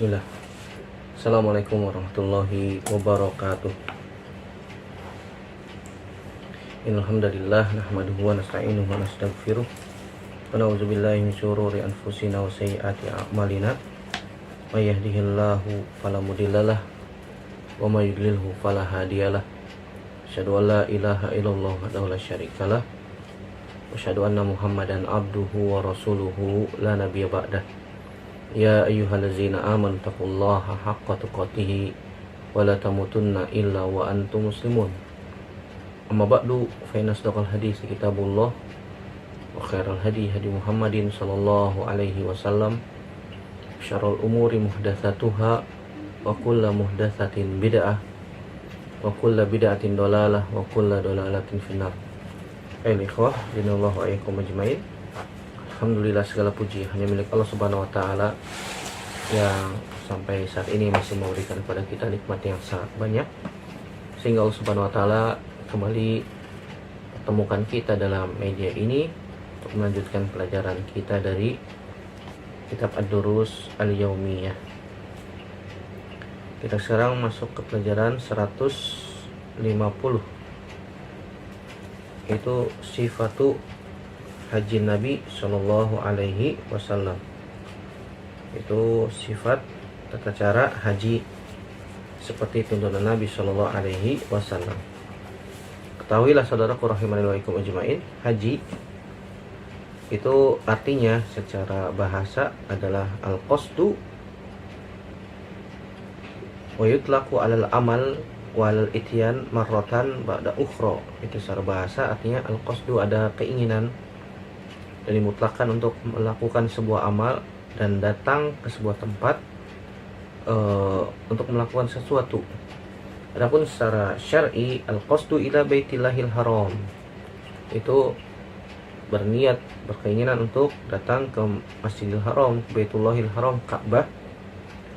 Bismillah. Assalamualaikum warahmatullahi wabarakatuh. Innalhamdalillah nahmaduhu wa nasta'inuhu wa nastaghfiruh wa na'udzubillahi min syururi anfusina wa sayyiati a'malina. May yahdihillahu fala mudhillalah wa may yudlilhu fala hadiyalah. Asyhadu an la ilaha illallah wahdahu la syarikalah wa asyhadu anna Muhammadan abduhu wa rasuluhu la nabiyya ba'dah. Ya ayyuhallazina amanu taqullaha haqqa tuqatih wa la tamutunna illa wa antum muslimun. Amma ba'du, fa inna asdaqal hadits kitabullah wa khairal hadi hadi Muhammadin sallallahu alaihi wasallam. Syarrul umuri muhdatsatuha wa kullu muhdatsatin bid'ah wa kullu bid'atin dalalah wa kullu dalalatin finnar. Ikhwah, dinallahu wa iyyakum ajmain. Alhamdulillah, segala puji hanya milik Allah Subhanahu wa taala yang sampai saat ini masih memberikan kepada kita nikmat yang sangat banyak, sehingga Allah Subhanahu wa taala kembali pertemukan kita dalam media ini untuk melanjutkan pelajaran kita dari kitab Ad-Durus Al-Yaumiyah. Kita sekarang masuk ke pelajaran 150, itu sifatu haji Nabi Sallallahu Alaihi Wasallam. Itu sifat tata cara haji seperti tuntunan Nabi Sallallahu Alaihi Wasallam. Ketahuilah saudaraku rahimani wa ikum ajmain, haji itu artinya secara bahasa adalah al-qasdu wa yutlaqu 'alal amal wal ityan marratan ba'da ukhra. Itu secara bahasa artinya al-qasdu ada keinginan dan dimutlakan untuk melakukan sebuah amal dan datang ke sebuah tempat untuk melakukan sesuatu. Adapun secara syar'i, al-qasdu ila baitillahil haram, itu berniat, berkeinginan untuk datang ke Masjidil Haram, Baitullahil Haram, Ka'bah,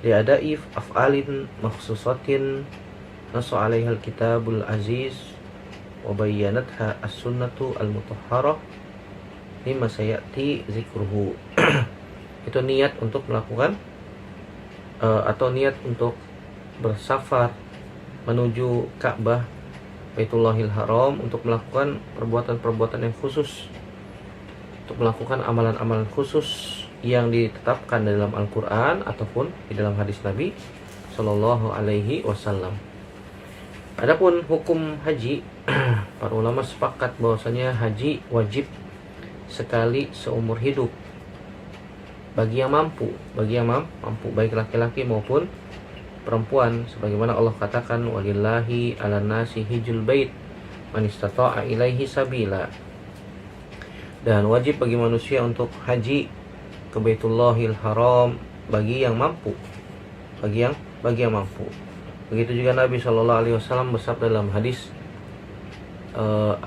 li'adai af'alin makhsusatin nasu 'alaihal kitabul aziz wa bayyanatha as-sunnatu al-mutahharah lima sayati zikruhu. Itu niat untuk melakukan atau niat untuk bersafar menuju Ka'bah Baitullahil Haram untuk melakukan perbuatan-perbuatan yang khusus, untuk melakukan amalan-amalan khusus yang ditetapkan dalam Al-Quran ataupun di dalam hadis Nabi Sallallahu Alaihi Wasallam. Adapun hukum haji, para ulama sepakat bahwasanya haji wajib sekali seumur hidup bagi yang mampu, baik laki-laki maupun perempuan, sebagaimana Allah katakan walillahi 'alan nasi hijjul bait man istata'a ilaihi sabila. Dan wajib bagi manusia untuk haji ke Baitullahil Haram bagi yang mampu, bagi yang mampu. Begitu juga Nabi Shallallahu Alaihi Wasallam bersabda dalam hadis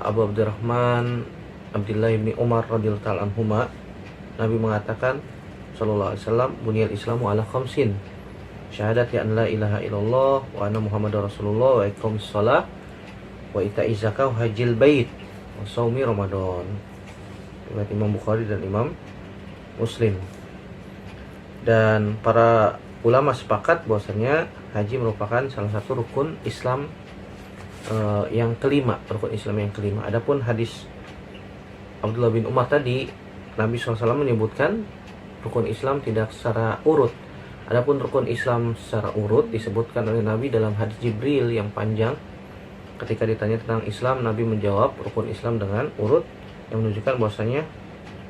Abu Abdurrahman Abdullah bin Umar radhiyallahu ta'ala anhuma, Nabi mengatakan sallallahu alaihi wasallam, bunyal islamu ala khamsin, syahadati an la ilaha illallah wa anna muhammadar rasulullah wa iqamis shalah wa ita'iz zakah wa hajjil bait wa shaumi ramadan. Riwayat Imam Bukhari dan Imam Muslim. Dan para ulama sepakat bahwasanya haji merupakan salah satu rukun Islam yang kelima, rukun Islam yang kelima. Adapun hadis Abdullah bin Umar tadi, Nabi SAW menyebutkan rukun Islam tidak secara urut. Adapun rukun Islam secara urut disebutkan oleh Nabi dalam hadis Jibril yang panjang. Ketika ditanya tentang Islam, Nabi menjawab rukun Islam dengan urut, yang menunjukkan bahwasanya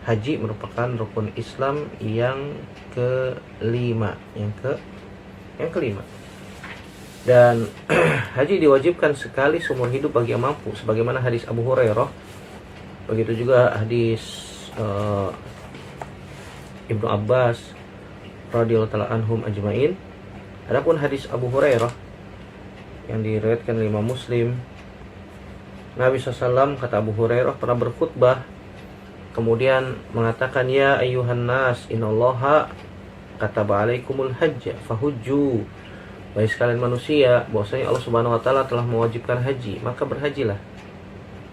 haji merupakan rukun Islam yang kelima, yang kelima. Dan haji diwajibkan sekali seumur hidup bagi yang mampu, sebagaimana hadis Abu Hurairah. Begitu juga hadis Ibnu Abbas radhiyallahu ta'ala anhum ajmain. Adapun hadis Abu Hurairah yang diriwayatkan oleh Imam Muslim, Nabi SAW, kata Abu Hurairah, pernah berkhutbah kemudian mengatakan, ya ayyuhan nas innallaha kataba alaikumul hajja fahujju. Bagi sekalian manusia, bahwasanya Allah Subhanahu wa taala telah mewajibkan haji, maka berhajilah.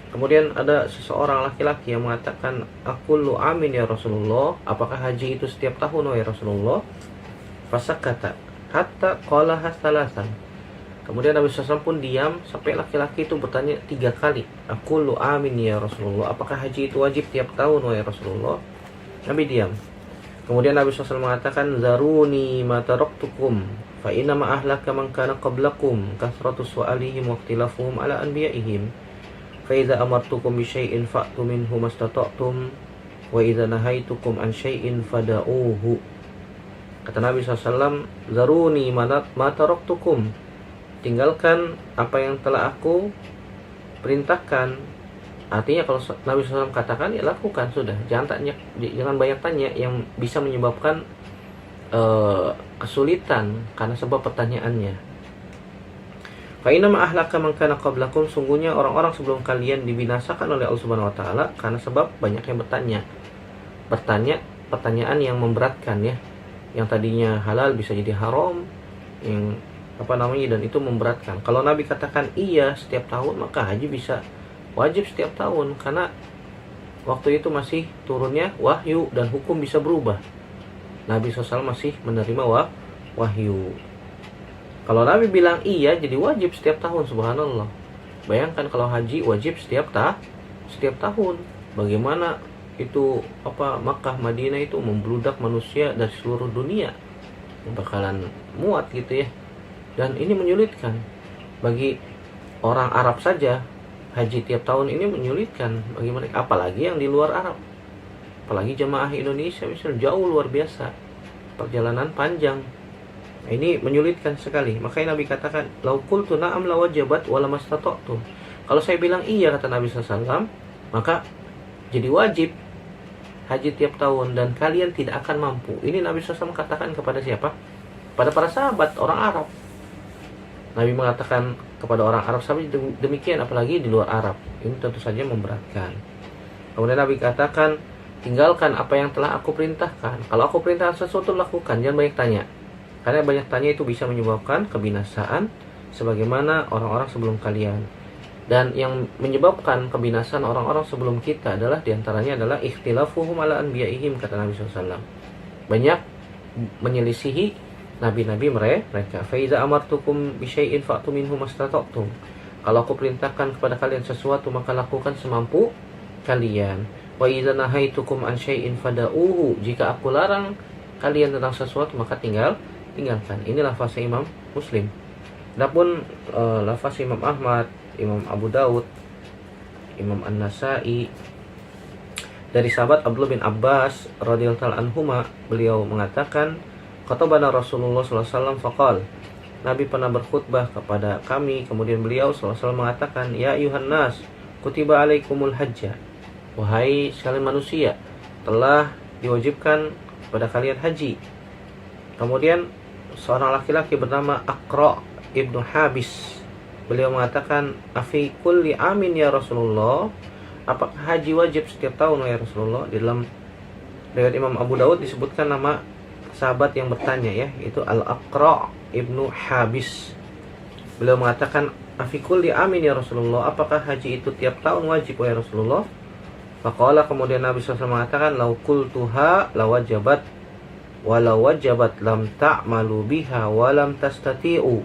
Kemudian ada seseorang laki-laki yang mengatakan, aqulu amin ya Rasulullah, apakah haji itu setiap tahun ya Rasulullah? Fasakata, hatta qalaha salasan. Kemudian Nabi SAW pun diam sampai laki-laki itu bertanya 3 kali. Aqulu amin ya Rasulullah. Apakah haji itu wajib tiap tahun wahai Rasulullah? Nabi diam. Kemudian Nabi SAW mengatakan, zaruni ma taraktukum fa inna ma ahlaka man kana qablakum kathratu su'alihim wa ikhtilafuhum ala anbiya'ihim. Fa idza amartukum bi syai'in fa'tu minhu mastata'tum wa idza nahaitukum an syai'in fada'uhu. Kata Nabi SAW, zaruni ma taraktukum, tinggalkan apa yang telah aku perintahkan. Artinya kalau Nabi SAW katakan, ya lakukan sudah. Jangan banyak tanya yang bisa menyebabkan kesulitan karena sebab pertanyaannya. Fa inna ma ahlaka man kana qablakum, sungguhnya orang-orang sebelum kalian dibinasakan oleh Allah Subhanahu wa taala karena sebab banyak yang bertanya pertanyaan yang memberatkan ya. Yang tadinya halal bisa jadi haram, yang dan itu memberatkan. Kalau Nabi katakan iya setiap tahun, maka haji bisa wajib setiap tahun karena waktu itu masih turunnya wahyu dan hukum bisa berubah. Nabi SAW masih menerima wahyu. Kalau Nabi bilang iya, jadi wajib setiap tahun. Subhanallah. Bayangkan kalau haji wajib setiap tahun. Bagaimana itu Makkah Madinah itu membludak manusia dari seluruh dunia, bakalan muat gitu ya. Dan ini menyulitkan bagi orang Arab saja. Haji tiap tahun ini menyulitkan bagi mereka, apalagi yang di luar Arab, apalagi jemaah Indonesia misalnya, jauh luar biasa, perjalanan panjang. Nah, ini menyulitkan sekali. Makanya Nabi katakan, lau qultu na'am la wajabat wa lamastata'tum. Kalau saya bilang iya, kata Nabi SAW, maka jadi wajib haji tiap tahun dan kalian tidak akan mampu. Ini Nabi SAW katakan kepada siapa? Pada para sahabat orang Arab. Nabi mengatakan kepada orang Arab sahabat demikian, apalagi di luar Arab. Ini tentu saja memberatkan. Kemudian Nabi katakan, tinggalkan apa yang telah aku perintahkan. Kalau aku perintahkan sesuatu, lakukan, jangan banyak tanya. Karena banyak tanya itu bisa menyebabkan kebinasaan sebagaimana orang-orang sebelum kalian. Dan yang menyebabkan kebinasaan orang-orang sebelum kita adalah diantaranya adalah ikhtilafuhum ala anbiya'ihim, kata Nabi SAW. Banyak menyelisihi nabi-nabi mereka. Fa iza amartukum bi syai'in fa'tu minhu mastata'tum. Kalau aku perintahkan kepada kalian sesuatu, maka lakukan semampu kalian. Wa iza nahaitukum an syai'in fada'uhu. Jika aku larang kalian tentang sesuatu, maka tinggalkan. Ini lafaz Imam Muslim. Adapun lafaz Imam Ahmad, Imam Abu Daud, Imam An-Nasai, dari sahabat Abdullah bin Abbas radhiyallahu anhuma, beliau mengatakan, khatabana Rasulullah SAW faqal, Nabi pernah berkhutbah kepada kami, kemudian beliau SAW mengatakan, ya ayuhan nas, kutiba alaikumul hajjah, wahai sekalian manusia, telah diwajibkan kepada kalian haji. Kemudian seorang laki-laki bernama Aqra ibnu Habis, beliau mengatakan, afi kulli amin ya Rasulullah, apakah haji wajib setiap tahun ya Rasulullah? Di dalam riwayat Imam Abu Daud disebutkan nama sahabat yang bertanya ya, itu Al-Aqra ibnu Habis. Beliau mengatakan, afikul di amin ya Rasulullah, apakah haji itu tiap tahun wajib ya Rasulullah? Faqala, kemudian Nabi SAW mengatakan, lau qultuha la wajabat walau wajabat lam ta'malu biha walam tastati'u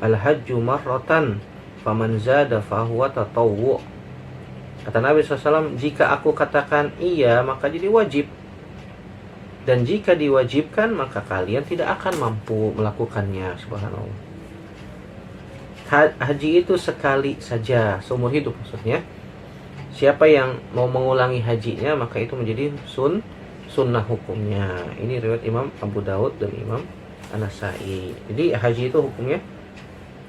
al-hajju marratan faman zada fahuwa tatawwu. Kata Nabi SAW, jika aku katakan iya, maka jadi wajib. Dan jika diwajibkan, maka kalian tidak akan mampu melakukannya. Subhanallah. Haji itu sekali saja seumur hidup maksudnya. Siapa yang mau mengulangi hajinya, maka itu menjadi sunnah hukumnya. Ini riwayat Imam Abu Daud dan Imam An-Nasai. Jadi haji itu hukumnya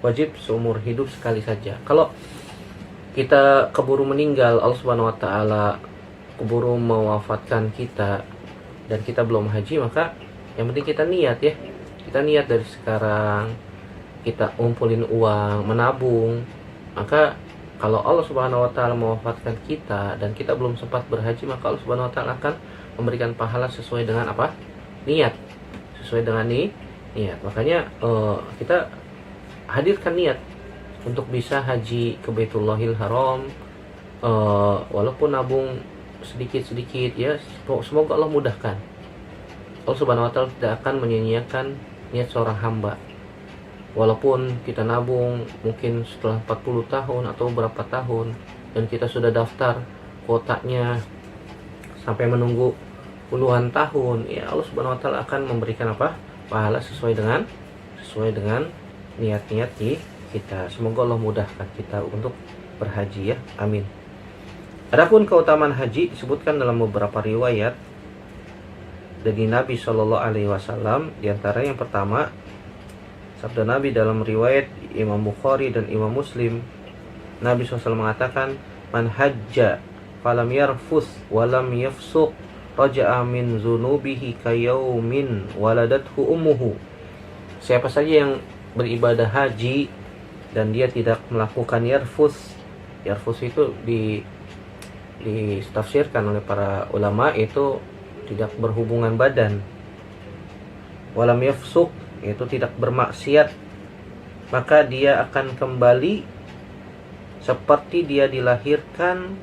wajib seumur hidup sekali saja. Kalau kita keburu meninggal, Allah Subhanahu wa taala keburu mewafatkan kita dan kita belum haji, maka yang penting kita niat ya. Kita niat dari sekarang, kita ngumpulin uang, menabung. Maka kalau Allah Subhanahu wa taala mewafatkan kita dan kita belum sempat berhaji, maka Allah Subhanahu wa taala akan memberikan pahala sesuai dengan apa? Niat. Sesuai dengan niat. Makanya kita hadirkan niat untuk bisa haji ke Baitullahil Haram, walaupun nabung sedikit-sedikit ya, semoga Allah mudahkan. Allah Subhanahu wa taala tidak akan menyia-nyiakan niat seorang hamba. Walaupun kita nabung mungkin setelah 40 tahun atau berapa tahun, dan kita sudah daftar kuotanya sampai menunggu puluhan tahun, ya Allah Subhanahu wa taala akan memberikan apa? Pahala sesuai dengan niat-niat kita. Semoga Allah mudahkan kita untuk berhaji ya. Amin. Adapun keutamaan haji disebutkan dalam beberapa riwayat dari Nabi Shallallahu alaihi wasallam. Di antara yang pertama, sabda Nabi dalam riwayat Imam Bukhari dan Imam Muslim, Nabi SAW mengatakan, "Man hajja falam yarfus walam yafsuq raja'a min zunubihi kayaumin waladathu ummuhu." Siapa saja yang beribadah haji dan dia tidak melakukan yarfus. Yarfus itu ditafsirkan oleh para ulama itu tidak berhubungan badan. Walam yafsuq itu tidak bermaksiat, maka dia akan kembali seperti dia dilahirkan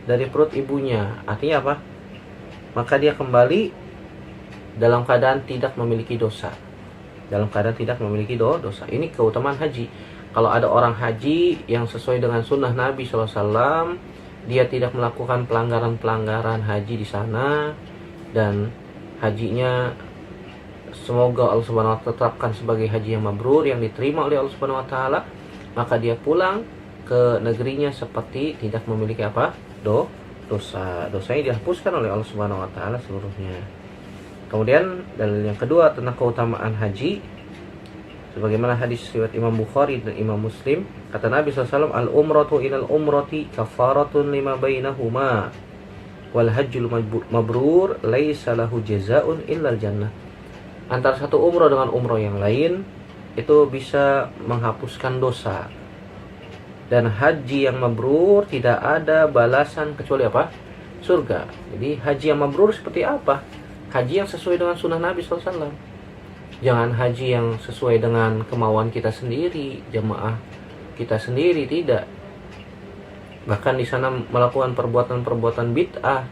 dari perut ibunya. Artinya apa? Maka dia kembali dalam keadaan tidak memiliki dosa. Dalam keadaan tidak memiliki dosa. Ini keutamaan haji. Kalau ada orang haji yang sesuai dengan sunnah Nabi SAW, dia tidak melakukan pelanggaran-pelanggaran haji di sana, dan hajinya semoga Allah Subhanahu wa taala tetapkan sebagai haji yang mabrur, yang diterima oleh Allah Subhanahu wa taala, maka dia pulang ke negerinya seperti tidak memiliki apa? Dosa. Dosanya dihapuskan oleh Allah Subhanahu wa taala seluruhnya. Kemudian dalil yang kedua tentang keutamaan haji, sebagaimana hadis riwayat Imam Bukhari dan Imam Muslim, kata Nabi SAW, "Al-umratu ilal umrati kafaratun lima bainahuma wal hajjul mabrur laisa lahu jazaa'un illal jannah." Antara satu umrah dengan umrah yang lain itu bisa menghapuskan dosa, dan haji yang mabrur tidak ada balasan kecuali apa? Surga. Jadi haji yang mabrur seperti apa? Haji yang sesuai dengan sunnah Nabi SAW. Jangan haji yang sesuai dengan kemauan kita sendiri, jamaah kita sendiri, tidak. Bahkan di sana melakukan perbuatan-perbuatan bid'ah.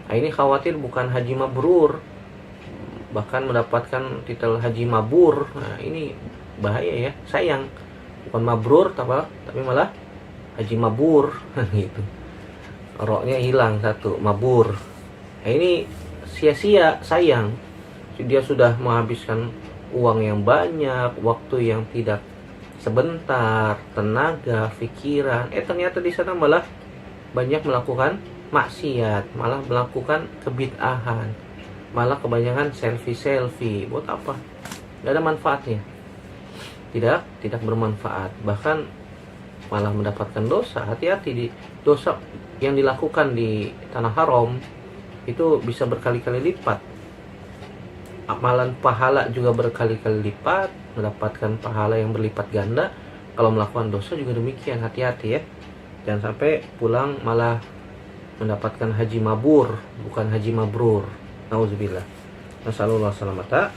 Nah, ini khawatir bukan haji mabrur, bahkan mendapatkan titel haji mabur. Nah, ini bahaya ya, sayang. Bukan mabrur tapi malah haji mabur gitu. Roknya hilang satu, mabur. Nah, ini sia-sia, sayang. Dia sudah menghabiskan uang yang banyak, waktu yang tidak sebentar, tenaga, pikiran. Ternyata di sana malah banyak melakukan maksiat, malah melakukan kebid'ahan, malah kebanyakan selfie. Buat apa? Gak ada manfaatnya. Tidak bermanfaat. Bahkan malah mendapatkan dosa. Hati-hati, di dosa yang dilakukan di tanah haram itu bisa berkali-kali lipat. Amalan pahala juga berkali-kali lipat, mendapatkan pahala yang berlipat ganda. Kalau melakukan dosa juga demikian. Hati-hati ya, jangan sampai pulang malah mendapatkan haji mabur, bukan haji mabrur. Nauzubillah. Nasallallahu salamata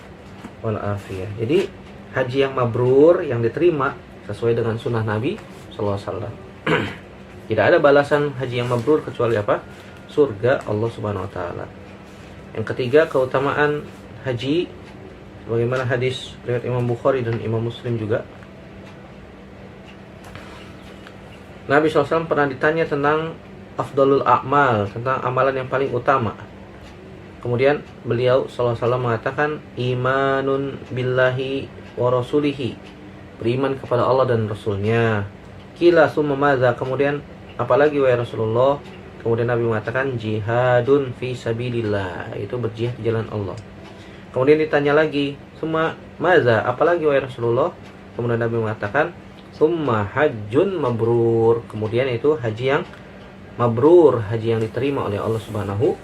wal afiyah. Jadi haji yang mabrur, yang diterima sesuai dengan sunnah Nabi sallallahu alaihi wasallam. Tidak ada balasan haji yang mabrur kecuali apa? Surga Allah Subhanahu wa taala. Yang ketiga, keutamaan haji bagaimana hadis riwayat Imam Bukhari dan Imam Muslim juga. Nabi SAW pernah ditanya tentang afdalul a'mal, tentang amalan yang paling utama. Kemudian beliau SAW mengatakan, imanun billahi wa rasulihi, beriman kepada Allah dan Rasulnya. Qila summa madza, kemudian apalagi wahai Rasulullah? Kemudian Nabi mengatakan, jihadun fi sabilillah, itu berjihad di jalan Allah. Kemudian ditanya lagi, summa madza, apalagi wahai Rasulullah? Kemudian Nabi mengatakan, summa hajjun mabrur, kemudian itu haji yang mabrur, haji yang diterima oleh Allah Subhanahu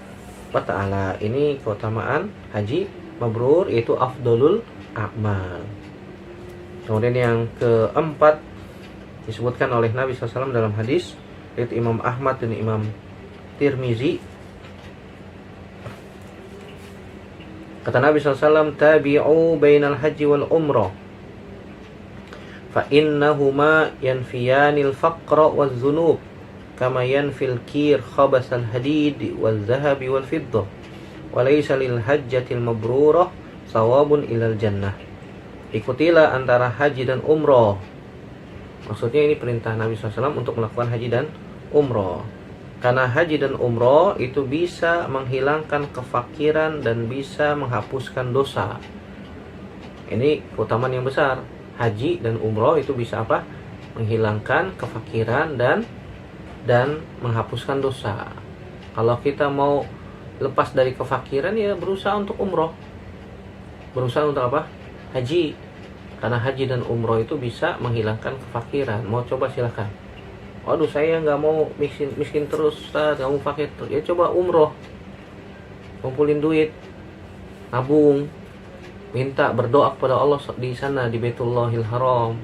wa ta'ala. Ini keutamaan haji mabrur, yaitu afdalul a'mal. Kemudian yang keempat disebutkan oleh Nabi SAW dalam hadis riwayat Imam Ahmad dan Imam Tirmizi. Kata Nabi SAW, tabi'u bainal haji wal umrah fa innahuma yanfiyanil faqra waz zunub kama yanfil kir khabasal hadid wal zahabi wal fiddah wa laysa lil hajjatil mabrurah sawabun ilal jannah. Ikutilah antara haji dan umroh. Maksudnya ini perintah Nabi SAW untuk melakukan haji dan umroh. Karena haji dan umroh itu bisa menghilangkan kefakiran dan bisa menghapuskan dosa. Ini keutamaan yang besar. Haji dan umroh itu bisa apa? Menghilangkan kefakiran dan menghapuskan dosa. Kalau kita mau lepas dari kefakiran, ya berusaha untuk umroh. Berusaha untuk apa? Haji. Karena haji dan umroh itu bisa menghilangkan kefakiran. Mau coba silakan. Waduh, saya nggak mau miskin terus, Ustaz, nggak mau fakir terus. Ya coba umroh, kumpulin duit, nabung, minta berdoa kepada Allah di sana di Baitullahil Haram,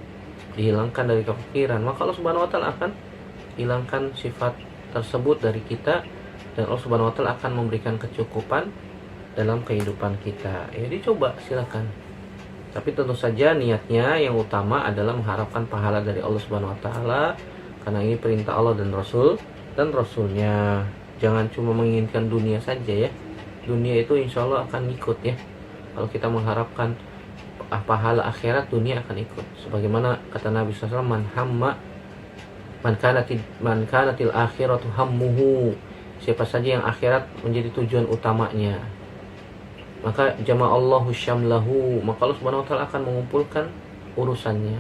dihilangkan dari kefakiran. Maka Allah Subhanahu Wa Taala akan hilangkan sifat tersebut dari kita, dan Allah Subhanahu Wa Taala akan memberikan kecukupan dalam kehidupan kita. Ya dicoba silakan. Tapi tentu saja niatnya yang utama adalah mengharapkan pahala dari Allah Subhanahu Wa Taala. Karena ini perintah Allah dan Rasulnya. Jangan cuma menginginkan dunia saja ya. Dunia itu insya Allah akan ikut ya. Kalau kita mengharapkan pahala akhirat, dunia akan ikut. Sebagaimana kata Nabi SAW, man kanatil akhiratu hammuhu. Siapa saja yang akhirat menjadi tujuan utamanya, maka jama'allahu syamlahu, maka Allah Subhanahu Wa Taala akan mengumpulkan urusannya.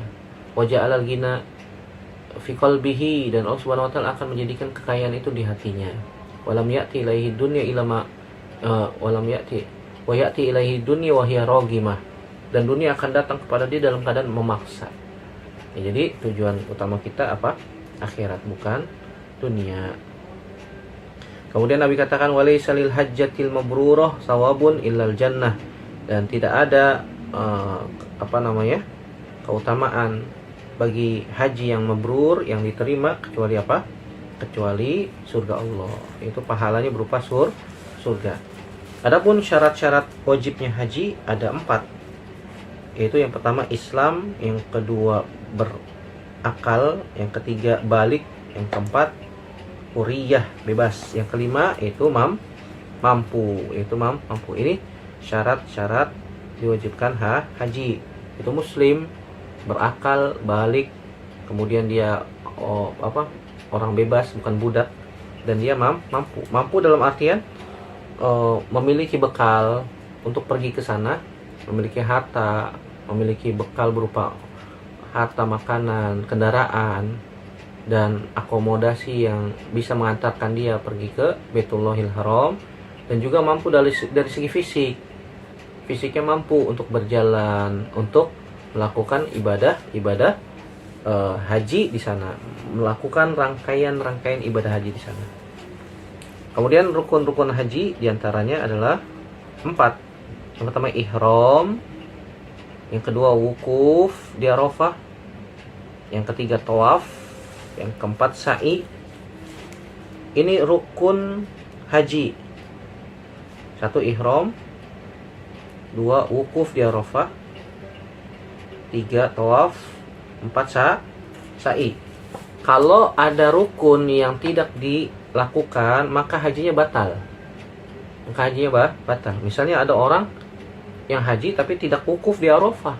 Wa ja'alal ghina fi qalbihi, dan Allah Subhanahu Wa Taala akan menjadikan kekayaan itu di hatinya. Walam ya'ti ilaihi dunya ilama walam ya'ti wa ya'ti ilaihi dunya wa hiya ragimah, dan dunia akan datang kepada dia dalam keadaan memaksa. Ya, jadi tujuan utama kita apa? Akhirat, bukan dunia. Kemudian Nabi katakan walaysa lil hajjatil mabrurah sawabun illal jannah, dan tidak ada keutamaan bagi haji yang mabrur, yang diterima, kecuali apa? Kecuali surga Allah. Itu pahalanya berupa surga. Adapun syarat-syarat wajibnya haji ada 4. Yaitu yang pertama Islam, yang kedua berakal, yang ketiga balik, yang keempat huriyah, bebas, yang kelima itu mampu. Ini syarat-syarat diwajibkan haji. Itu muslim, berakal, balik, kemudian dia orang bebas, bukan budak, dan dia mampu dalam artian memiliki bekal untuk pergi ke sana, memiliki harta, memiliki bekal berupa harta, makanan, kendaraan, dan akomodasi yang bisa mengantarkan dia pergi ke Baitullahil Haram, dan juga mampu dari segi fisiknya mampu untuk berjalan, untuk melakukan ibadah haji di sana, melakukan rangkaian ibadah haji di sana. Kemudian rukun-rukun haji diantaranya adalah 4. Yang pertama ihram, yang kedua wukuf di Arafah, yang ketiga tawaf, yang keempat sa'i. Ini rukun haji. 1 ihram, 2 wukuf di Arafah, 3 tawaf, 4 sa'i. Kalau ada rukun yang tidak dilakukan, maka hajinya batal. Misalnya ada orang yang haji tapi tidak wukuf di Arafah.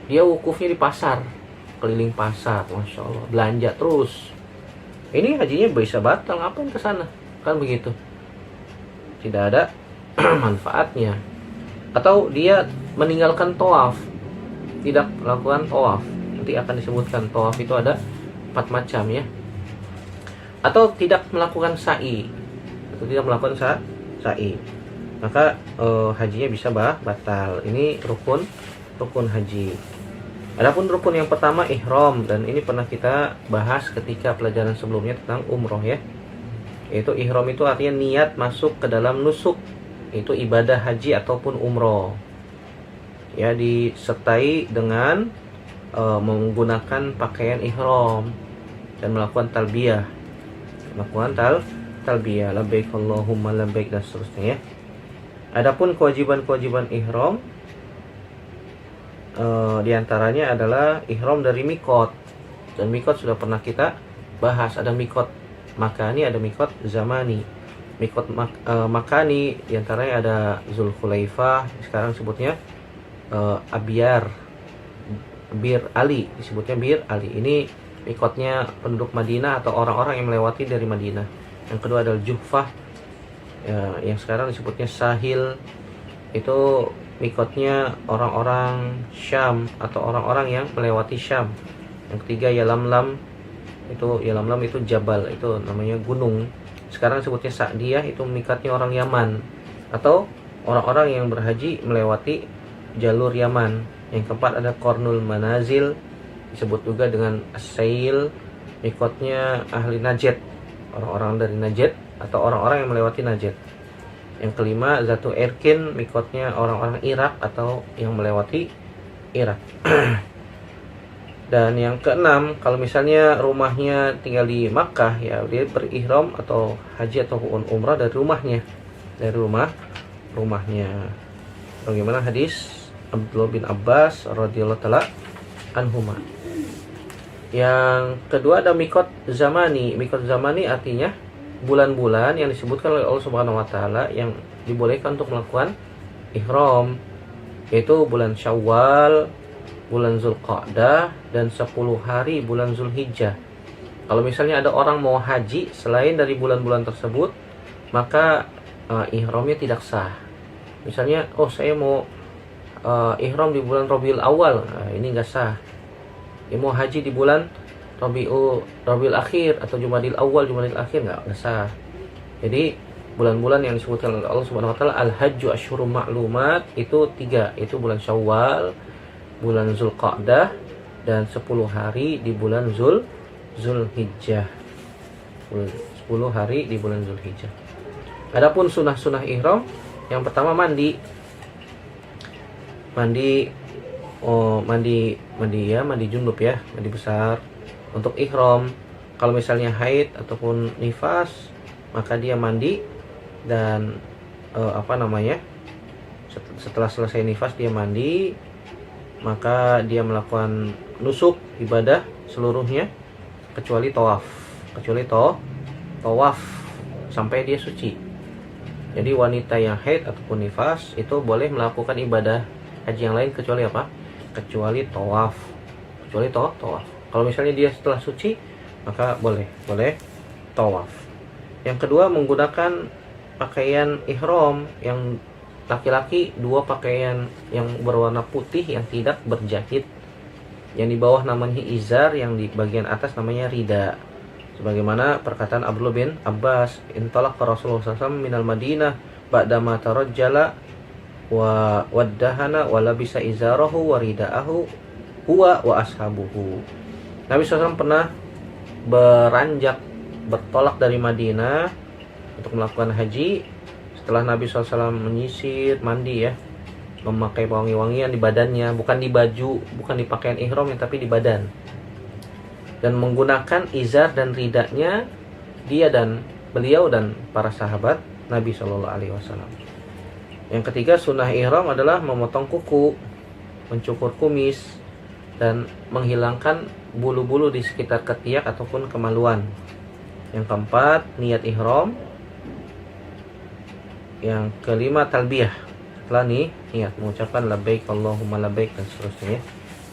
Dia wukufnya di pasar, keliling pasar, masya Allah, belanja terus. Ini hajinya bisa batal, ngapain ke sana? Kan begitu. Tidak ada manfaatnya. Atau dia meninggalkan tawaf, tidak melakukan tawaf. Nanti akan disebutkan tawaf itu ada 4 macam ya. Atau tidak melakukan sa'i, maka hajinya bisa batal. Ini rukun haji. Adapun rukun yang pertama ihram, dan ini pernah kita bahas ketika pelajaran sebelumnya tentang umroh ya. Yaitu ihram itu artinya niat masuk ke dalam nusuk, itu ibadah haji ataupun umroh. Ya, disertai dengan menggunakan pakaian ihram dan melakukan talbiyah. Labbaik Allahumma labbaik, dan seterusnya ya. Adapun kewajiban-kewajiban ihram, diantaranya adalah ihram dari mikot. Dan mikot sudah pernah kita bahas. Ada mikot makani, ada mikot zamani. Mikot makani diantaranya ada Zulhulaifah, sekarang sebutnya Abyar, Bir Ali, disebutnya Bir Ali. Ini mikotnya penduduk Madinah atau orang-orang yang melewati dari Madinah. Yang kedua adalah Juhfah, ya, yang sekarang disebutnya Sahil. Itu mikotnya orang-orang Syam atau orang-orang yang melewati Syam. Yang ketiga Yalamlam, itu Jabal, itu namanya gunung. Sekarang disebutnya Sa'diyah, itu mikotnya orang Yaman atau orang-orang yang berhaji melewati jalur Yaman. Yang keempat ada Qarnul Manazil, disebut juga dengan As-Sail, mikotnya ahli Najd, orang-orang dari Najd atau orang-orang yang melewati Najd. Yang kelima Zatu Erkin, mikotnya orang-orang Irak atau yang melewati Irak. Dan yang keenam, kalau misalnya rumahnya tinggal di Makkah, ya dia berihram atau haji ataupun umrah dari rumahnya, dari rumahnya. Bagaimana hadis Abdullah bin Abbas radhiyallahu taala anhuma. Yang kedua ada mikot zamani. Mikot zamani artinya bulan-bulan yang disebutkan oleh Allah Subhanahu wa taala yang dibolehkan untuk melakukan ihram, yaitu bulan Syawal, bulan Zulqa'dah, dan 10 hari bulan Zulhijjah. Kalau misalnya ada orang mau haji selain dari bulan-bulan tersebut, maka ihramnya tidak sah. Misalnya, saya mau ihram di bulan Rabiul Awal, ini nggak sah. Ya, mau haji di bulan Rabiul Akhir atau Jumadil Awal, Jumadil Akhir, nggak sah. Jadi bulan-bulan yang disebutkan oleh Allah Subhanahu wa taala al-hajju asyhurum ma'lumat itu 3, itu bulan Syawal, bulan Zulqa'dah, dan 10 hari di bulan Zulhijjah. 10 hari di bulan Zulhijjah. Adapun sunah-sunah ihram, yang pertama mandi junub ya, mandi besar untuk ihram. Kalau misalnya haid ataupun nifas, maka dia mandi dan setelah selesai nifas dia mandi, maka dia melakukan nusuk ibadah seluruhnya kecuali tawaf, tawaf sampai dia suci. Jadi wanita yang haid ataupun nifas itu boleh melakukan ibadah haji yang lain kecuali apa? Kecuali tawaf. Kalau misalnya dia setelah suci, maka boleh tawaf. Yang kedua, menggunakan pakaian ihram yang laki-laki, 2 pakaian yang berwarna putih yang tidak berjahit. Yang di bawah namanya izar, yang di bagian atas namanya rida. Sebagaimana perkataan Abdullah bin Abbas, intalaqa Rasulullah SAW minal Madinah ba'dama tarajjala wa waddahana wa labisa izarahu wa ridaahu huwa wa ashabuhu. Nabi SAW pernah bertolak dari Madinah untuk melakukan haji. Setelah Nabi SAW menyisir, mandi ya, memakai wangi-wangian di badannya, bukan di baju, bukan di pakaian ihram ya, tapi di badan, dan menggunakan izar dan ridanya beliau dan para sahabat Nabi SAW. Yang ketiga, sunnah ihram adalah memotong kuku, mencukur kumis, dan menghilangkan bulu-bulu di sekitar ketiak ataupun kemaluan. Yang keempat, niat ihram. Yang kelima, talbiyah. Setelah niat mengucapkan labbaik Allahumma labbaik dan seterusnya,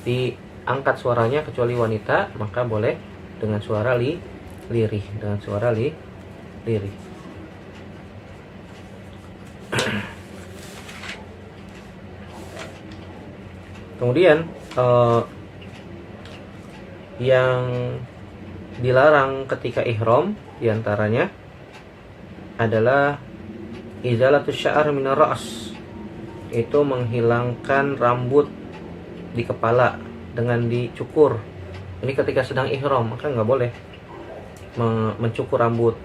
diangkat suaranya kecuali wanita, maka boleh dengan suara lirih, Kemudian yang dilarang ketika ihram diantaranya adalah izalatus sya'ar minar ra's, itu menghilangkan rambut di kepala dengan dicukur. Ini ketika sedang ihram, maka nggak boleh mencukur rambut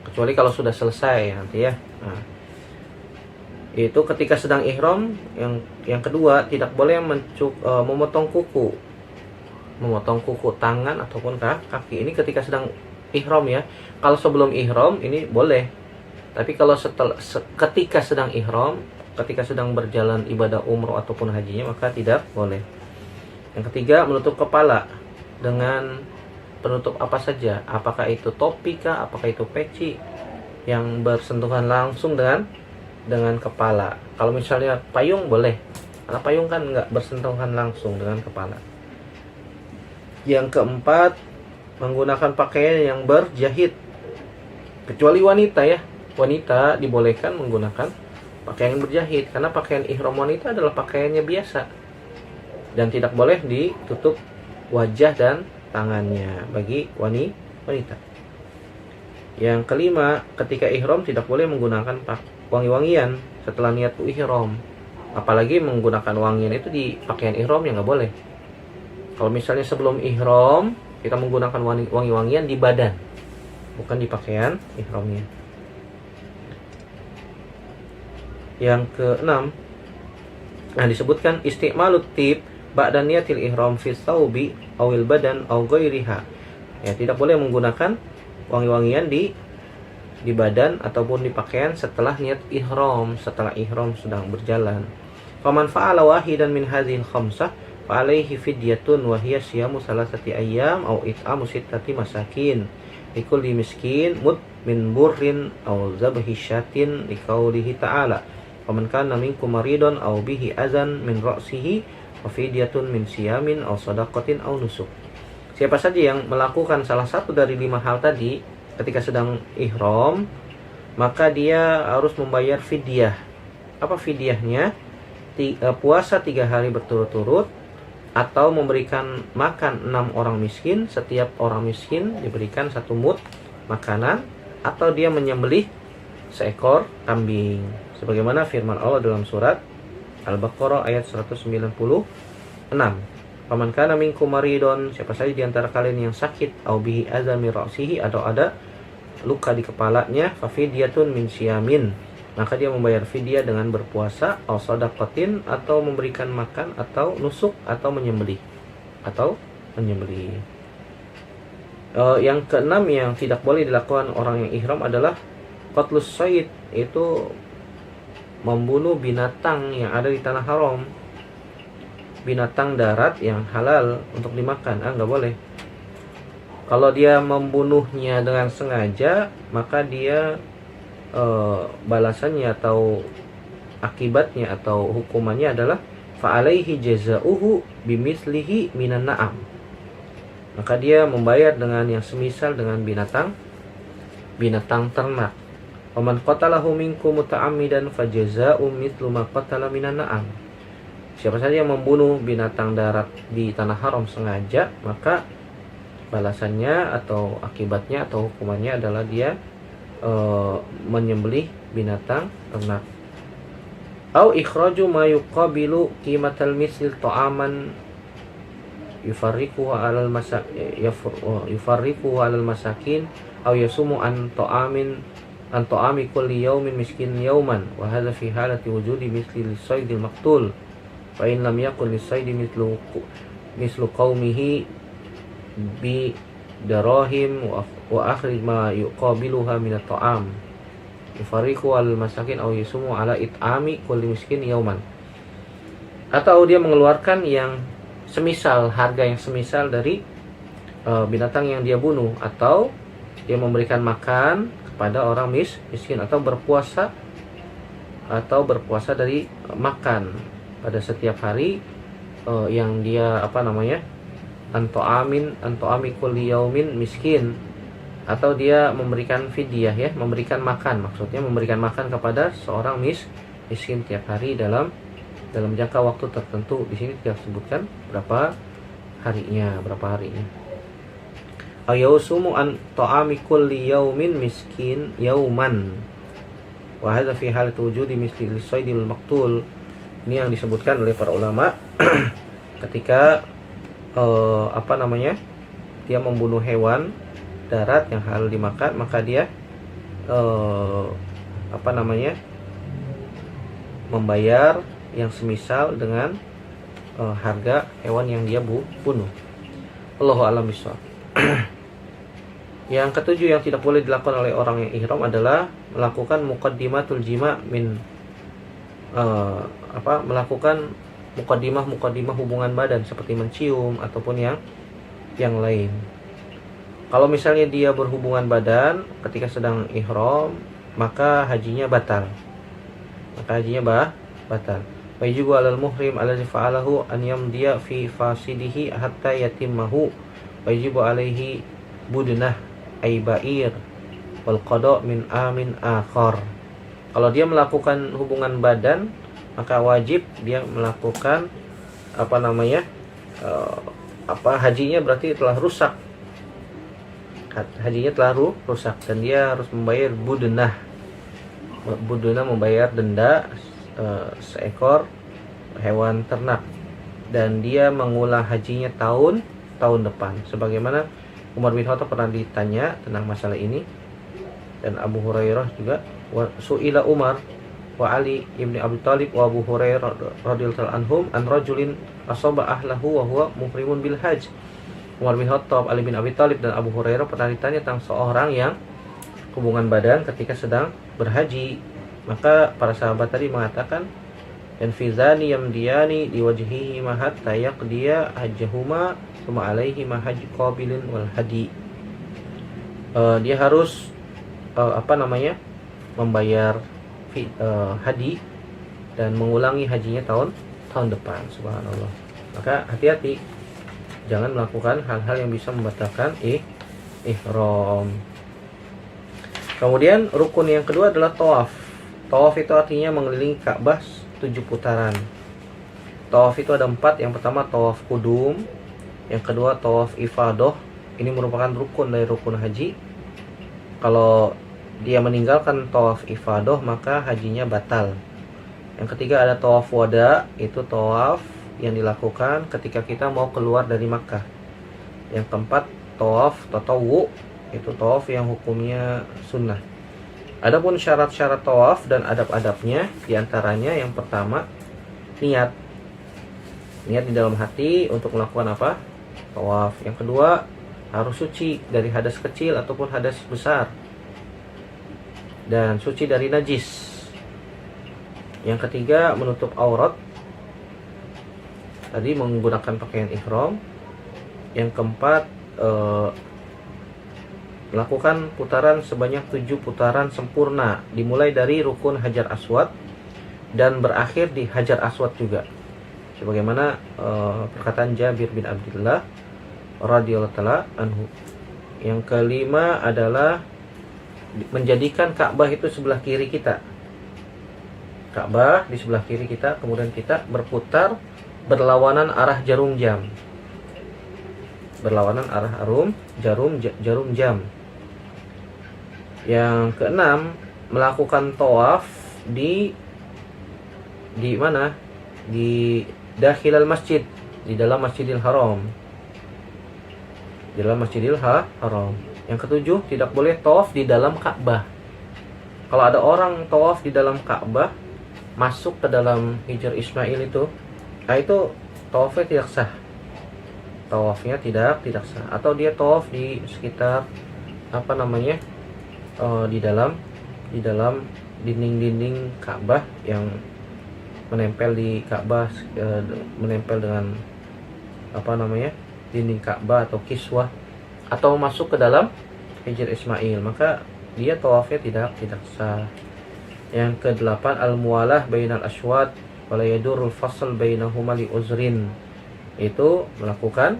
kecuali kalau sudah selesai nanti ya. Nah, itu ketika sedang ihram. Yang kedua, tidak boleh memotong kuku tangan ataupun kaki. Ini ketika sedang ihram ya. Kalau sebelum ihram ini boleh, tapi kalau ketika sedang ihram, ketika sedang berjalan ibadah umroh ataupun hajinya, maka tidak boleh. Yang ketiga, menutup kepala dengan penutup apa saja, apakah itu topi kah, apakah itu peci yang bersentuhan langsung dengan kepala. Kalau misalnya payung boleh, Karena payung kan nggak bersentuhan langsung dengan kepala. Yang keempat, menggunakan pakaian yang berjahit. Kecuali wanita ya. Wanita dibolehkan menggunakan pakaian yang berjahit. Karena pakaian ihram wanita adalah pakaiannya biasa. Dan tidak boleh ditutup wajah dan tangannya bagi wanita. Yang kelima, ketika ihram tidak boleh menggunakan wangi-wangian setelah niat ihram. Apalagi menggunakan wangian itu di pakaian ihram ya nggak boleh. Kalau misalnya sebelum ihram kita menggunakan wangi-wangian di badan, bukan di pakaian ihramnya. Yang keenam, disebutkan isti'malut tib ba'da niyatil ihram fi thawbi awil badan aw ghairiha. Ya, tidak boleh menggunakan wangi-wangian di badan ataupun di pakaian setelah niat ihram, setelah ihram sedang berjalan. Faman fa'ala wahidan min hadhil khamsah fa alaihi fidyatun wa hiya siyamu salasati ayyam aw it'amu sittati masakin likulli miskin mud min burrin aw zabhi syatin liqaulihi ta'ala faman kana minkum maridun aw bihi azan min ra'sihi fa fidyatun min siyamin aw shadaqatin aw nusuk. Siapa saja yang melakukan salah satu dari 5 hal tadi ketika sedang ihram, maka dia harus membayar fidyah. Apa fidyahnya? Puasa 3 hari berturut-turut, atau memberikan makan 6 orang miskin. Setiap orang miskin diberikan 1 mud makanan, atau dia menyembelih seekor kambing. Sebagaimana firman Allah dalam surat Al-Baqarah ayat 196. Paman kana minkum maridun, siapa saja di antara kalian yang sakit, au bihi azam min ra'sihi, atau ada luka di kepalanya, fa fidyatun min siyamin, maka dia membayar fidyah dengan berpuasa, au shadaqatin, atau memberikan makan, atau nusuk, atau menyembelih. Yang keenam yang tidak boleh dilakukan orang yang ihram adalah qatlus sayd, itu membunuh binatang yang ada di tanah haram. Binatang darat yang halal untuk dimakan, nggak boleh. Kalau dia membunuhnya dengan sengaja, maka dia balasannya atau akibatnya atau hukumannya adalah fa'alaihi jazauhu bimislihi minan na'am. Maka dia membayar dengan yang semisal dengan binatang ternak. Waman qatalahu minkum muta'ammidan fajaza'u mithlu ma qatala minan na'am. Siapa saja yang membunuh binatang darat di tanah haram sengaja, maka balasannya atau akibatnya atau hukumannya adalah dia menyembelih binatang ternak. Au ikhraju ma yuqabilu qimatal misl ta'aman yufarriquhu 'alal masakin au yasumu an ta'ami kulli yawmin miskin yawman wa hadha fi halati wujudi misli lisaydil maqtul. Fa in lam yakun lis-saydi mislu qaumihi bi darahim wa akhrij ma yuqabiluha min at-ta'am yufariqu al-masakin aw yasumu ala it'ami kulli miskin yauman. Atau dia mengeluarkan yang semisal, harga yang semisal dari binatang yang dia bunuh, atau dia memberikan makan kepada orang miskin, atau berpuasa dari makan pada setiap hari yang dia anto'ami kulli yaumin miskin, atau dia memberikan fidyah ya, memberikan makan, maksudnya memberikan makan kepada seorang miskin tiap hari dalam jangka waktu tertentu. Di sini tidak disebutkan berapa harinya. Ayausumu an ta'ami kulli yaumin miskin yauman wa hadza fi halat wujudi misli lisaydil maqtul. Ini yang disebutkan oleh para ulama ketika dia membunuh hewan darat yang halal dimakan, maka dia membayar yang semisal dengan harga hewan yang dia bunuh. Allahu a'lam bishawab. Yang ketujuh yang tidak boleh dilakukan oleh orang yang ihram adalah melakukan muqaddimatul jima' melakukan muqaddimah hubungan badan seperti mencium ataupun yang lain. Kalau misalnya dia berhubungan badan ketika sedang ihram, maka hajinya batal. Wajibu 'alal muhrim allazi fa'alahu an yamdiya fi fasidihi hatta yatimmahu. Wajibu 'alaihi budnah ay ba'ir wal qada' min amin akhar. Kalau dia melakukan hubungan badan, maka wajib dia melakukan hajinya berarti telah rusak. Hajinya telah rusak dan dia harus membayar budnah. Budnah membayar denda seekor hewan ternak, dan dia mengulang hajinya tahun depan. Sebagaimana Umar bin Khattab pernah ditanya tentang masalah ini, dan Abu Hurairah juga. Su'ila Umar wa Ali ibni Abi Thalib wa Abu Hurairah radhiyallahu anhum an rajulin asaba ahlahu wa huwa muhrimun bil hajj. Umar bin Khattab, Ali bin Abi Thalib, dan Abu Hurairah pernah ditanya tentang seorang yang hubungan badan ketika sedang berhaji. Maka para sahabat tadi mengatakan, yanfizani yamdiyani diwajhihi ma hatta yaqdiya hajjahuma thumma alaihi ma hajj qabilin wal hadi. Dia harus membayar hadi dan mengulangi hajinya tahun depan. Subhanallah. Maka hati-hati, jangan melakukan hal-hal yang bisa membatalkan ihram. Kemudian rukun yang kedua adalah tawaf. Tawaf itu artinya mengelilingi Ka'bah 7 putaran. Tawaf itu ada 4. Yang pertama tawaf kudum, yang kedua tawaf ifadah. Ini merupakan rukun dari rukun haji. Kalau dia meninggalkan tawaf ifadah, maka hajinya batal. Yang ketiga ada tawaf wada, itu tawaf yang dilakukan ketika kita mau keluar dari Makkah. Yang keempat tawaf tatawwu, itu tawaf yang hukumnya sunnah. Adapun syarat-syarat tawaf dan adab-adabnya, diantaranya yang pertama niat di dalam hati untuk melakukan tawaf. Yang kedua harus suci dari hadas kecil ataupun hadas besar, dan suci dari najis. Yang ketiga menutup aurat, tadi menggunakan pakaian ihram. Yang keempat melakukan putaran sebanyak 7 putaran sempurna, dimulai dari rukun Hajar Aswad dan berakhir di Hajar Aswad juga, sebagaimana perkataan Jabir bin Abdullah radhiyallahu ta'ala anhu. Yang kelima adalah menjadikan Ka'bah itu sebelah kiri kita. Ka'bah di sebelah kiri kita, kemudian kita berputar berlawanan arah jarum jam. Berlawanan arah jarum jam. Yang keenam, melakukan tawaf di mana? Di dakhilal masjid, di dalam Masjidil Haram. Di dalam Masjidil Haram. Yang ketujuh, tidak boleh tawaf di dalam Ka'bah. Kalau ada orang tawaf di dalam Ka'bah, masuk ke dalam Hijr Ismail itu tawafnya tidak sah. Tawafnya tidak sah. Atau dia tawaf di sekitar di dalam dinding-dinding Ka'bah yang menempel di Ka'bah, menempel dengan dinding Ka'bah atau kiswah, atau masuk ke dalam Hijr Ismail, maka dia tawafnya tidak sah. Yang kedelapan al-muwalah bainal aswad wala yadurul fasl bainahuma li uzrin, itu melakukan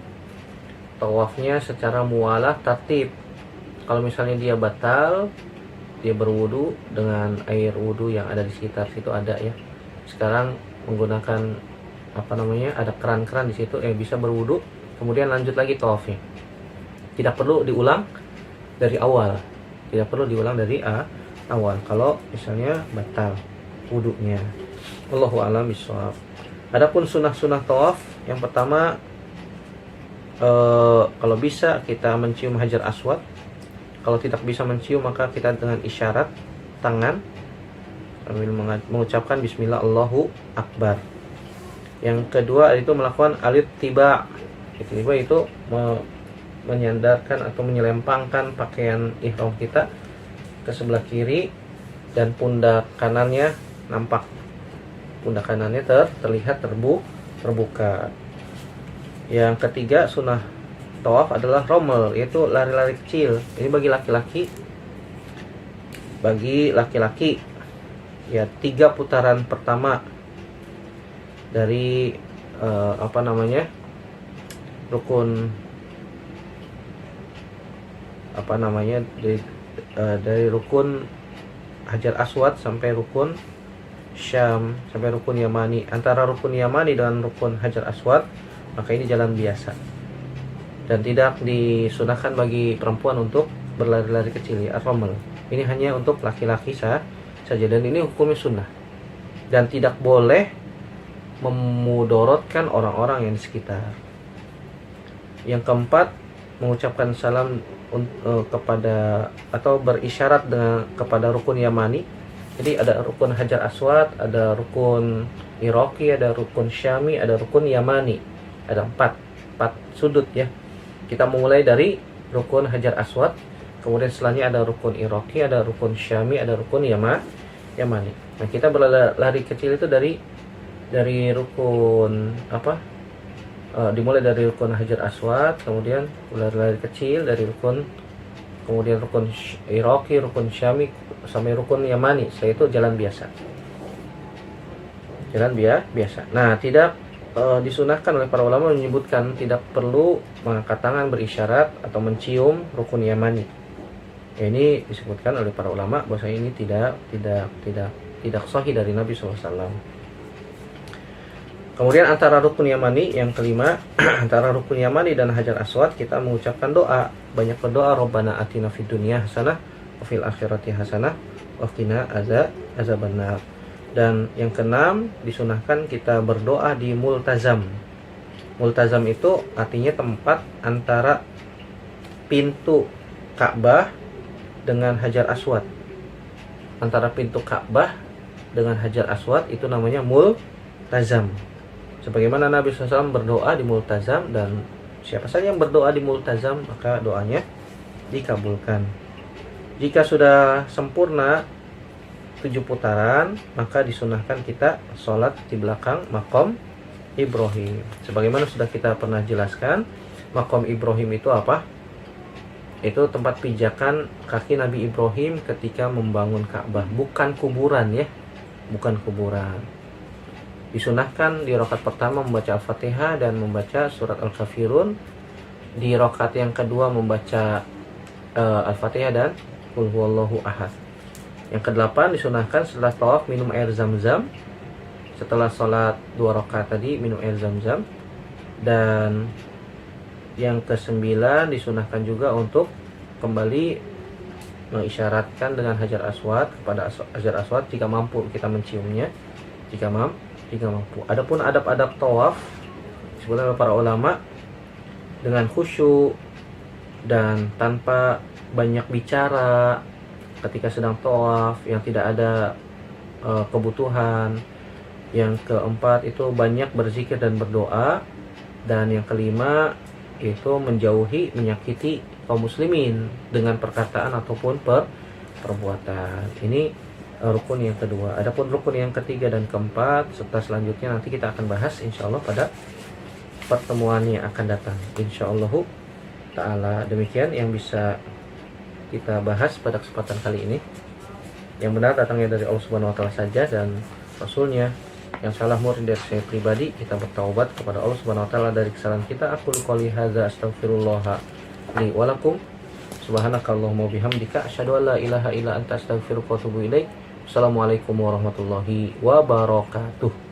tawafnya secara muwalah tertib. Kalau misalnya dia batal, dia berwudu dengan air wudu yang ada di sekitar situ, ada ya. Sekarang menggunakan ada keran-keran di situ, bisa berwudu, kemudian lanjut lagi tawafnya. Tidak perlu diulang dari awal. Awal kalau misalnya batal wudunya. Wallahu a'lam bishawab. Adapun sunah-sunah tawaf, yang pertama kalau bisa kita mencium Hajar Aswad. Kalau tidak bisa mencium, maka kita dengan isyarat tangan sambil mengucapkan bismillah Allahu Akbar. Yang kedua itu melakukan al-ittiba. Ittiba itu menyandarkan atau menyelempangkan pakaian ihram kita ke sebelah kiri, dan pundak kanannya nampak. Pundak kanannya terlihat terbuka. Yang ketiga sunah tawaf adalah rommel, yaitu lari-lari kecil. Ini bagi laki-laki. Ya, 3 putaran pertama. dari rukun dari rukun Hajar Aswad sampai rukun Syam sampai rukun Yamani. Antara rukun Yamani dengan rukun Hajar Aswad, maka ini jalan biasa dan tidak disunahkan bagi perempuan untuk berlari-lari kecil ya, ar-ramal. Ini hanya untuk laki-laki saja, dan ini hukumnya sunnah dan tidak boleh memudorotkan orang-orang yang di sekitar. Yang keempat, mengucapkan salam kepada atau berisyarat kepada rukun Yamani. Jadi ada rukun Hajar Aswad, ada rukun Iraqi, ada rukun Syami, ada rukun Yamani. Ada empat sudut ya. Kita mulai dari rukun Hajar Aswad, kemudian setelahnya ada rukun Iraqi, ada rukun Syami, ada rukun Yamani. Nah, kita berlari kecil itu dari rukun dimulai dari rukun Hajar Aswad, kemudian lari kecil dari kemudian rukun Iraqi, rukun Syami sampai rukun Yamani. Setelah itu jalan biasa. Biasa. Nah, tidak disunahkan oleh para ulama menyebutkan tidak perlu mengangkat tangan berisyarat atau mencium rukun Yamani. Ini disebutkan oleh para ulama bahwa ini tidak sahih dari Nabi SAW. Kemudian antara rukun Yamani yang kelima, antara rukun Yamani dan Hajar Aswad kita mengucapkan doa. Banyak berdoa, Rabbana atina fid dunya hasanah wa fil akhirati hasanah wa qina azabannar. Dan yang keenam, disunahkan kita berdoa di multazam. Multazam itu artinya tempat antara pintu Ka'bah dengan Hajar Aswad. Antara pintu Ka'bah dengan Hajar Aswad itu namanya multazam. Sebagaimana Nabi SAW berdoa di multazam, dan siapa saja yang berdoa di multazam maka doanya dikabulkan. Jika sudah sempurna 7 putaran, maka disunahkan kita sholat di belakang makom Ibrahim. Sebagaimana sudah kita pernah jelaskan, makom Ibrahim itu apa? Itu tempat pijakan kaki Nabi Ibrahim ketika membangun Ka'bah, bukan kuburan ya, bukan kuburan. Disunahkan di rakaat pertama membaca Al-Fatihah dan membaca surat Al-Kafirun. Di rakaat yang kedua membaca Al-Fatihah dan Qul huwallahu ahad. Yang kedelapan, disunahkan setelah tawaf minum air zam-zam. Setelah sholat 2 rakaat tadi minum air zam-zam. Dan yang kesembilan, disunahkan juga untuk kembali mengisyaratkan dengan Hajar Aswad kepada Hajar Aswad jika mampu kita menciumnya, jika mampu. Adapun adab-adab tawaf disebutkan oleh para ulama dengan khusyuk dan tanpa banyak bicara ketika sedang tawaf, yang tidak ada kebutuhan. Yang keempat itu banyak berzikir dan berdoa. Dan yang kelima itu menjauhi menyakiti kaum muslimin dengan perkataan ataupun perbuatan. Ini rukun yang kedua. Adapun rukun yang ketiga dan keempat serta selanjutnya nanti kita akan bahas insyaallah pada pertemuan yang akan datang. Insyaallah ta'ala. Demikian yang bisa kita bahas pada kesempatan kali ini. Yang benar datangnya dari Allah Subhanahu wa taala saja dan Rasulnya. Yang salah murni dari saya pribadi, kita bertaubat kepada Allah Subhanahu wa taala dari kesalahan kita. Aku qouli hadza astaghfirullah li wa lakum. Subhanakallahumma bihamdika asyhadu an la ilaha illa anta astaghfiruka wa atubu ilaik. Assalamualaikum warahmatullahi wabarakatuh.